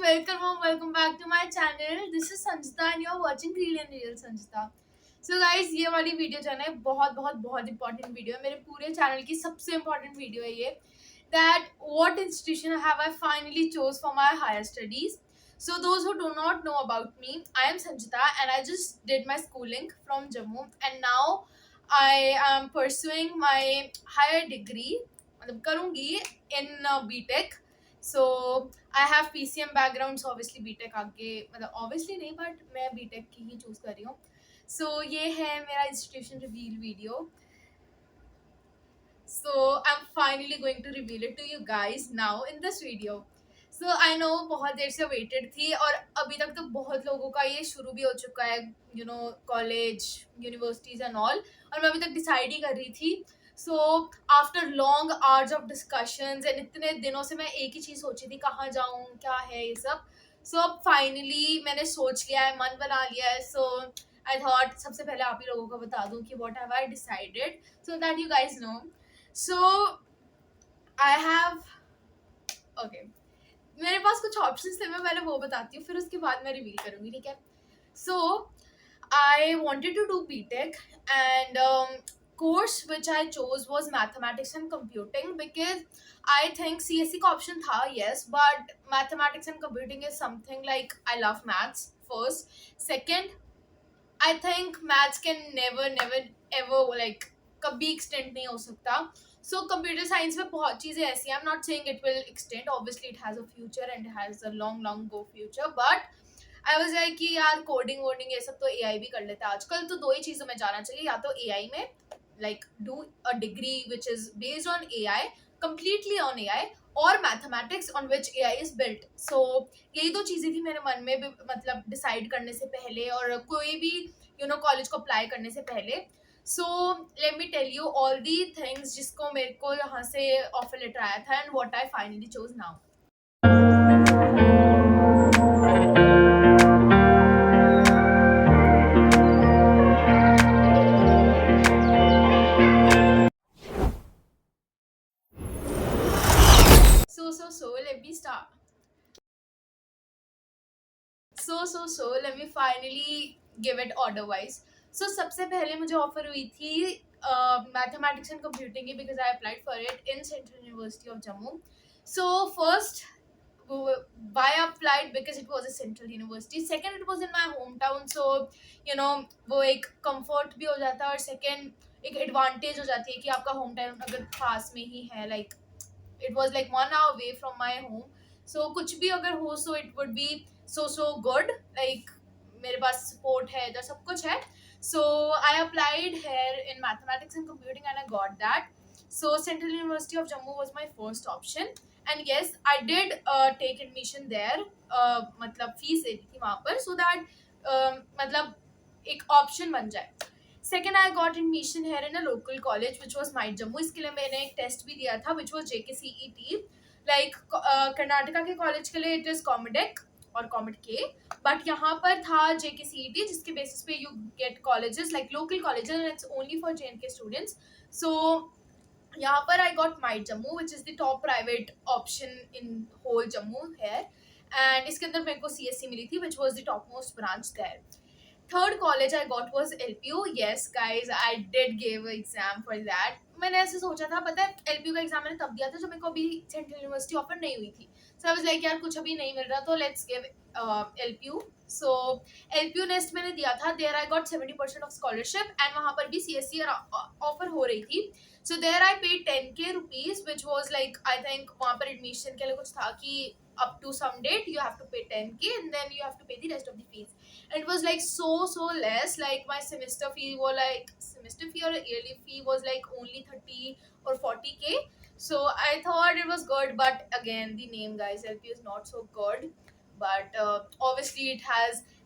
welcome back to my channel. This is Sanjita and you're watching Real and Real Sanjita. So guys, ये वाली video जो है ना बहुत बहुत बहुत इंपॉर्टेंट वीडियो है. मेरे पूरे चैनल की सबसे इम्पोर्टेंट वीडियो है ये. That what institution have I finally chose for my higher studies. So those who do not know about me, I am Sanjita and I just did my schooling from Jammu and now I am pursuing my higher degree. मतलब करूँगी in BTech. So I have PCM background, so obviously BTech आगे मतलब obviously नहीं but मैं BTech की ही choose कर रही हूँ. सो ये है मेरा institution reveal video. So I am finally going to reveal it to you guys now in this video. So I know बहुत देर से वेटेड थी और अभी तक तो बहुत लोगों का ये शुरू भी हो चुका है, you know, college, universities and all, और मैं अभी तक डिसाइड ही कर रही थी. So after long hours of discussions and इतने दिनों से मैं एक ही चीज़ सोची थी कहाँ जाऊँ क्या है ये सब. सो अब फाइनली मैंने सोच लिया है, मन बना लिया है. सो आई थॉट सबसे पहले आप ही लोगों को बता दूँ कि what have I decided so that you guys know. So I have okay, मेरे पास कुछ ऑप्शंस थे, मैं पहले वो बताती हूँ फिर उसके बाद मैं रिवील करूँगी, ठीक है. So I wanted to do BTech and course which I chose was mathematics and computing because I think CSE का option था, yes, but mathematics and computing is something like I love maths first. Second, I think maths can never ever like कभी extend नहीं हो सकता. So computer science में बहुत चीज़ें ऐसी हैं. I'm not saying it will extend. Obviously it has a future and it has a long go future. But I was like कि यार कोडिंग वोडिंग ये सब तो AI भी कर लेता है आजकल. तो दो ही चीज़ों में जाना चाहिए, या तो AI में like do a degree which is based on AI, completely on AI, or mathematics on which AI is built. So यही दो चीज़ें थी मेरे मन में भी, मतलब डिसाइड करने से पहले और कोई भी यू नो कॉलेज को अप्लाई करने से पहले. So let me tell you all the things जिसको मेरे को यहाँ से ऑफर लेटर आया था and what I finally chose now. So let me start. So let me finally give it order wise. So सबसे पहले मुझे ऑफर हुई थी मैथमेटिक्स एंड कंप्यूटिंग की because I applied for it in Central University of Jammu. So first, why I applied because it was a central university. Second, it was in my hometown, so you know वो एक comfort भी हो जाता है और second एक advantage हो जाती है कि आपका hometown अगर पास में ही है, like it was like 1 hour away from my home. So कुछ भी अगर हो so it would be so good, like मेरे पास support है, इधर सब कुछ है. So I applied here in mathematics and computing and I got that. So Central University of Jammu was my first option and yes I did take admission there. मतलब fees दे दी थी वहाँ पर so that मतलब एक option बन जाए. Second, I got admission here in a local college which was Might Jammu. इसके लिए मैंने एक टेस्ट भी दिया था which was JKCET. Like Karnataka के कॉलेज के लिए it is Comedec और Comed K, but यहाँ पर था JKCET जिसके बेसिस पे you get colleges like local colleges and it's only for JNK students. So यहाँ पर I got Might Jammu which is the top private option in whole Jammu here and इसके अंदर मेरे को CSC मिली थी which was the topmost branch there. Third college I got was LPU. Yes guys, I did give an exam for that. मैंने ऐसे सोचा था, पता है LPU का एग्जाम मैंने तब दिया था जब मेरे को अभी सेंट्रल यूनिवर्सिटी ऑफर नहीं हुई थी. So I was like यार कुछ अभी नहीं मिल रहा तो let's give LPU. So LPU nest मैंने दिया था. There I got 70% of scholarship and वहाँ पर भी CSC ऑफर हो रही थी. So there I paid 10k rupees which was like I think वहाँ पर एडमिशन के लिए कुछ था कि up to some date you have to pay 10k and then you have to pay the rest of the fees. And it was like so less, like my semester fee or yearly fee was like only 30 or 40k. So I thought it was good, but again the name guys, LP is not so good, but obviously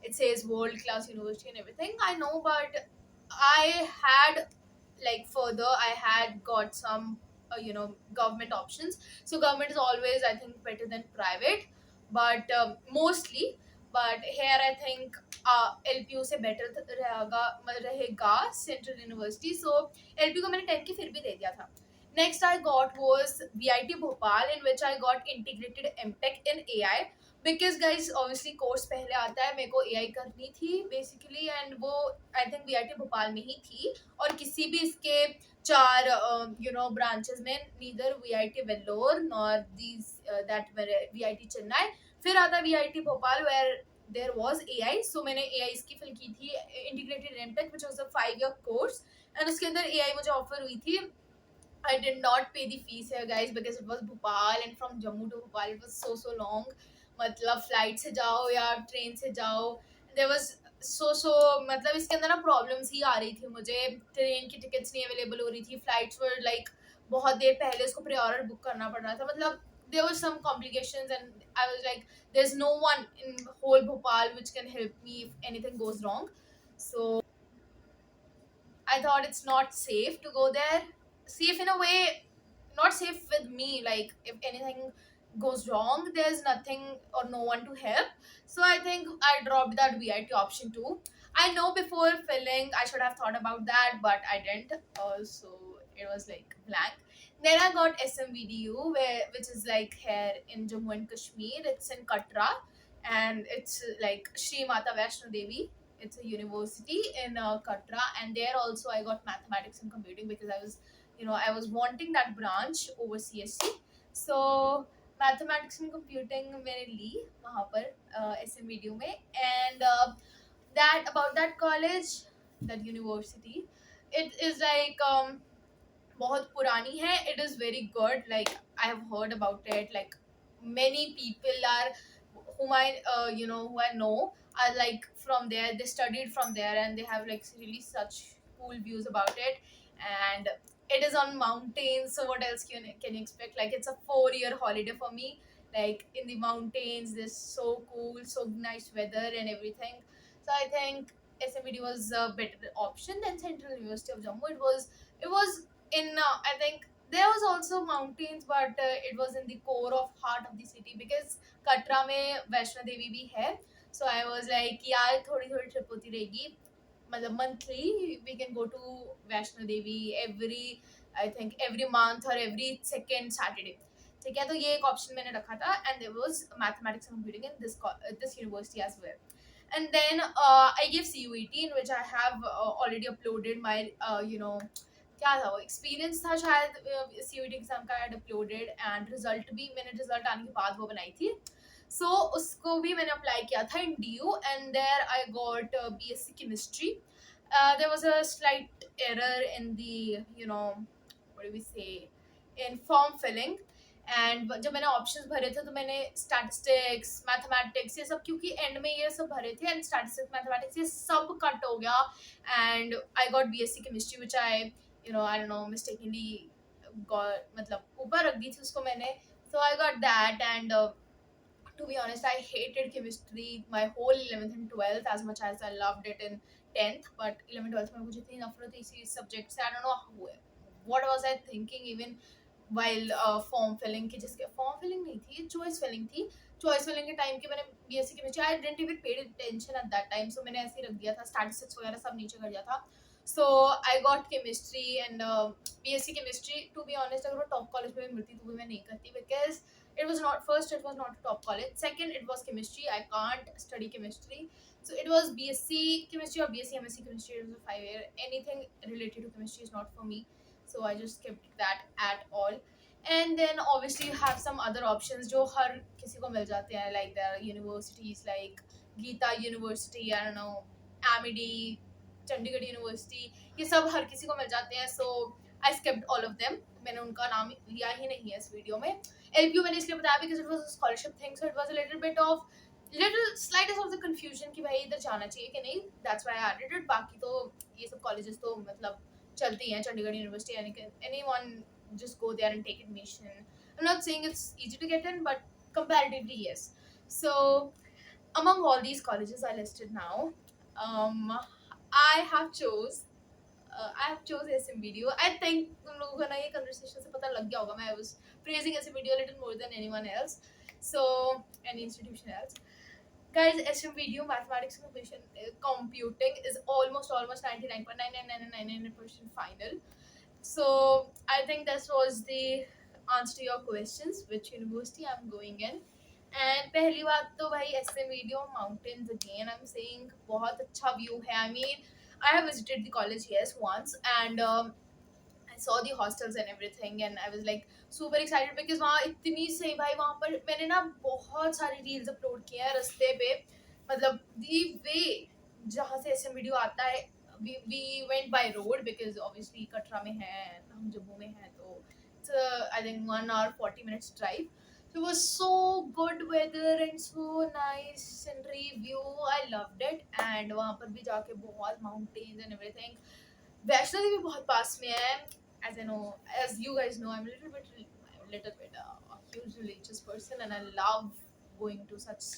it says world class university and everything, I know, but I had like further I had got some government options. So government is always I think better than private, but mostly, but here I think LPU से better रहेगा Central University. So LPU को मैंने 10 की फिर भी दे दिया था. Next I got was VIT Bhopal in which I got integrated MTech in AI because guys obviously course पहले आता है, मेरे को एआई करनी थी बेसिकली, एंड वो आई थिंक वीआईटी भोपाल में ही थी, और किसी भी इसके चार ब्रांचेस में, neither VIT Vellore nor these that VIT Chennai, फिर आता VIT Bhopal where there was AI. So मैंने एआई इसकी फिल की थी, integrated MTech which was a 5 year course, and उसके अंदर एआई मुझे ऑफर हुई थी. I did not pay the fees here, guys, because it was Bhopal, and from Jammu to Bhopal it was so long. मतलब flight से जाओ या train से जाओ, there was so मतलब इसके अंदर ना प्रॉब्लम्स ही आ रही थी मुझे. ट्रेन की टिकट्स नहीं अवेलेबल हो रही थी, फ्लाइट्स वर लाइक बहुत देर पहले उसको प्री ऑर्डर बुक करना पड़ रहा था. मतलब there were some complications, and I was like, there's no one in whole Bhopal which can help me if anything goes wrong. So I thought it's not safe to go there. Safe in a way, not safe with me. Like, if anything goes wrong, there's nothing or no one to help. So I think I dropped that VIT option too. I know before filling, I should have thought about that, but I didn't. So it was like blank. Then I got SMVDU, which is like here in Jammu and Kashmir. It's in Katra, and it's like Shri Mata Vaishno Devi. It's a university in Katra, and there also I got mathematics and computing because I was wanting that branch over CSC. So mathematics and computing मैंने ली वहाँ पर SMVDU में, and that about that college, that university, it is like बहुत पुरानी है. It is very good. Like, I have heard about it. Like, many people are who I know are like from there. They studied from there, and they have like really such cool views about it. And it is on mountains. So what else can you expect? Like, it's a 4 year holiday for me. Like, in the mountains, this so cool, so nice weather and everything. So I think SMBD was a better option than Central University of Jammu. It was in I think there was also mountains, but it was in the core of heart of the city because Katra में वैष्णो देवी भी है. So I was like, यार थोड़ी थोड़ी trip होती रहेगी, मतलब monthly we can go to Vaishno Devi every month or every second Saturday. ठीक है, तो ये एक ऑप्शन मैंने रखा था, and there was mathematics and computing in this university as well. And then I gave CUET, in which I have already uploaded my क्या था वो एक्सपीरियंस था शायद सीयूटी एग्जाम का एड अपलोडेड, एंड रिजल्ट भी मैंने रिजल्ट आने के बाद वो बनाई थी. सो उसको भी मैंने अप्लाई किया था in DU, and there I got BSc chemistry. There was a slight error in the what do we say in form filling. And जब मैंने ऑप्शंस भरे थे तो मैंने स्टैटिस्टिक्स, मैथमेटिक्स, ये सब, क्योंकि एंड में ये सब भरे थे, एंड स्टैटिस्टिक्स, मैथमेटिक्स, ये सब कट हो गया. And I got BSc chemistry which I I don't know, mistakenly got मतलब ऊपर रख दी थी उसको मैंने. So I got that, and to be honest, I hated chemistry my whole 11th and 12th as much as I loved it in 10th. But 11th 12th में मुझे इतनी नफरत थी इसी सब्जेक्ट से. I don't know what was I thinking even while form filling की, जिसके form filling नहीं थी, choice filling थी. चॉइस फिलिंग के टाइम की मैंने BSc chemistry, I didn't even paid attention at that time, so मैंने ऐसे ही रख दिया था, स्टैटिस्टिक्स वगैरह सब नीचे कर दिया था. So I got chemistry and BSc chemistry. To be honest, अगर वो top college में भी मिलती तो भी मैं नहीं करती, because it was not a top college. Second, it was chemistry. I can't study chemistry. So it was BSc chemistry or BSc MSc chemistry. It was a 5 year. Anything related to chemistry is not for me. So I just skipped that at all. And then obviously you have some other options जो हर किसी को मिल जाते हैं, like there are universities like Geeta University, I don't know, Amity, Chandigarh university, ये सब हर किसी को मिल जाते हैं. सो आई स्किप्ड ऑल ऑफ देम. मैंने उनका नाम लिया ही नहीं है इस वीडियो में. LPU मैंने इसलिए बताया because it was a scholarship thing, so it was a little slightest of the confusion कि भाई इधर जाना चाहिए कि नहीं. That's why I added it. बाकी तो ये सब कॉलेजेस तो मतलब चलती हैं. Chandigarh university, anyone just go there and take admission. I'm not saying it's easy to get in, but comparatively yes. So among all these colleges I listed now, I have chose SMBDU. I think तुम लोगों को ना ये conversation से पता लग गया होगा, मैं was praising SMBDU a little more than anyone else, so any institution else. Guys, SMBDU mathematics and computing is almost 99.99999% final. So I think this was the answer to your questions, which university I'm going in. And पहली बात तो भाई SM video mountains again I am saying बहुत अच्छा view है. I mean I have visited the college yes once and I saw the hostels and everything and I was like super excited because वहाँ इतनी सही भाई वहाँ पर मैंने ना बहुत सारी रील्स अपलोड किए हैं रास्ते पे. मतलब the way जहाँ से एसएम वीडियो आता है we went by road because obviously Katra में है हम जम्मू में है तो it's I think 1 hour 40 minutes drive. So it was so good weather and so nice scenery view. I loved it and वहाँ पर भी जाके बहुत mountains and everything. Vaishno Devi बहुत पास में है. As I know, as you guys know, I'm a little bit a huge religious person, and I love going to such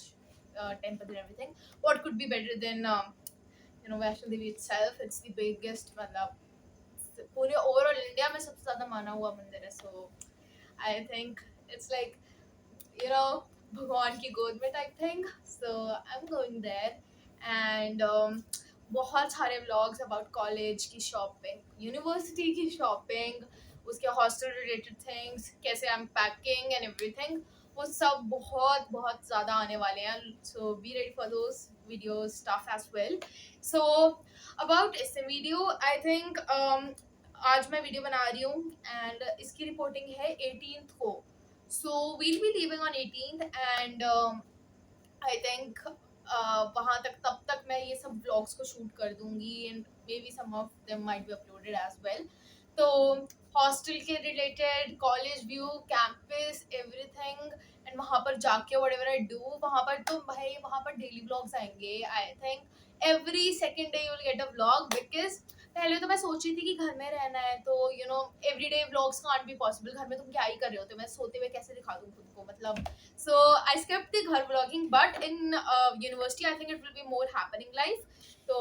temples and everything. What could be better than Vaishno Devi itself? It's the biggest, मतलब पूरे overall India में सबसे ज़्यादा माना हुआ मंदिर है. So I think it's like भगवान की गोद में type thing. So I am going there and बहुत सारे व्लॉग्स अबाउट कॉलेज की शॉपिंग, यूनिवर्सिटी की शॉपिंग, उसके हॉस्टल रिलेटेड थिंग्स, कैसे I am packing and everything, वो सब बहुत बहुत ज़्यादा आने वाले हैं. So be ready for those videos stuff as well. So about इस वीडियो आई थिंक आज मैं वीडियो बना रही हूँ एंड इसकी रिपोर्टिंग है 18th को. So we'll be leaving on 18th and I think वहाँ तक तब तक मैं ये सब vlogs को shoot कर दूंगी and maybe some of them might be uploaded as well. तो हॉस्टल के related, college view, campus, everything and वहाँ पर जाके whatever I do वहाँ पर तो भाई वहाँ पर डेली व्लॉग्स आएंगे. I think every second day you will get a vlog because पहले तो मैं सोची थी कि घर में रहना है तो everyday vlogs can't be possible. घर में तुम क्या ही कर रहे हो तो मैं सोते हुए कैसे दिखा दूँ खुद को, मतलब. सो आई स्किप्ड द घर vlogging but in university I think it will be more happening life. So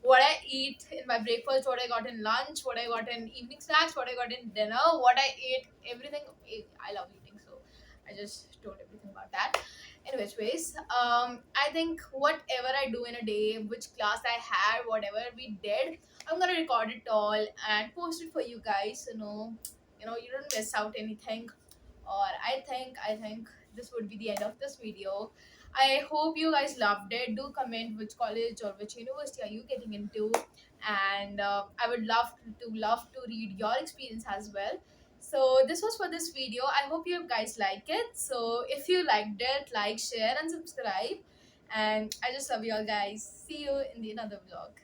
what I eat in my breakfast, what I got in lunch, what I got in evening snacks, what I got in dinner, what I ate, everything. I love eating, so I just told everything about that. In which ways, I think whatever I do in a day, which class I had, whatever we did, I'm gonna record it all and post it for you guys. You don't miss out anything. Or I think this would be the end of this video. I hope you guys loved it. Do comment which college or which university are you getting into, and I would love to read your experience as well. So this was for this video. I hope you guys like it. So if you liked it, like, share, and subscribe. And I just love you all guys. See you in the another vlog.